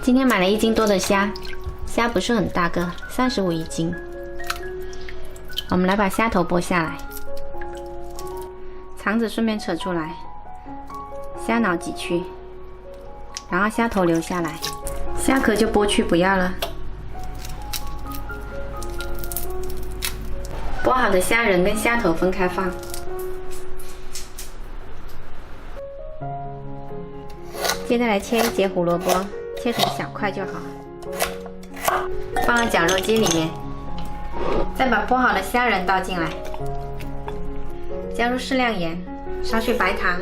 今天买了1斤多的虾，虾不是很大个，35一斤。我们来把虾头剥下来，肠子顺便扯出来，虾脑挤去，然后虾头留下来，虾壳就剥去不要了。剥好的虾仁跟虾头分开放。接着来切1节胡萝卜，切成小块就好，放到绞肉机里面，再把剥好的虾仁倒进来，加入适量盐，少许白糖，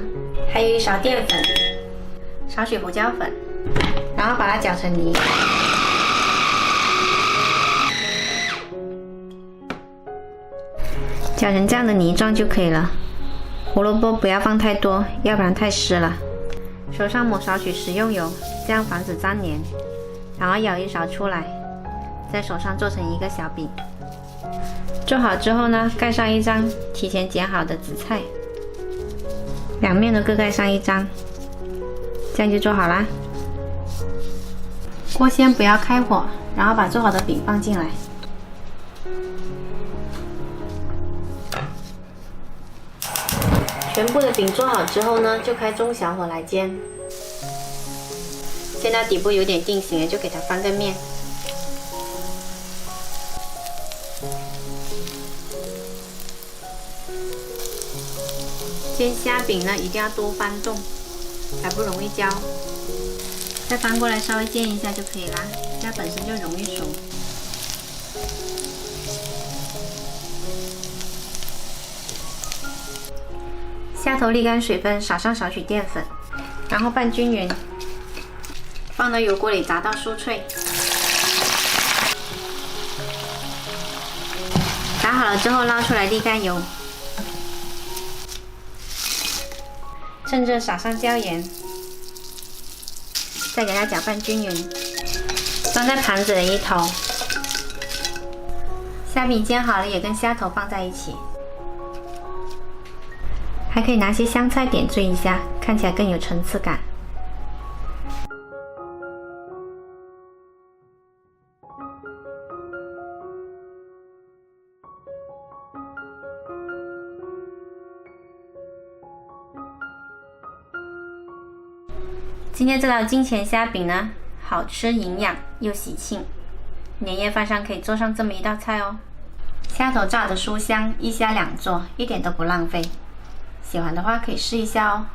还有1勺淀粉，少许胡椒粉，然后把它搅成泥。搅成这样的泥状就可以了。胡萝卜不要放太多，要不然太湿了。手上抹少许食用油，这样防止粘连。然后舀1勺出来，在手上做成一个小饼。做好之后呢，盖上1张提前剪好的紫菜，两面都各盖上1张，这样就做好啦。锅先不要开火，然后把做好的饼放进来。全部的饼做好之后呢，就开中小火来煎。煎到底部有点定型了，就给它翻个面。煎虾饼呢，一定要多翻动，才不容易焦。再翻过来稍微煎一下就可以啦，虾本身就容易熟。虾头沥干水分，撒上少许淀粉，然后拌均匀，放到油锅里炸到酥脆。炸好了之后捞出来沥干油，趁热撒上椒盐，再给它搅拌均匀，装在盘子的一头。虾饼煎好了，也跟虾头放在一起。还可以拿些香菜点缀一下，看起来更有层次感。今天这道金钱虾饼呢，好吃营养又喜庆，年夜饭上可以做上这么一道菜哦。虾头炸的酥香，1虾2做，一点都不浪费。喜欢的话可以试一下哦。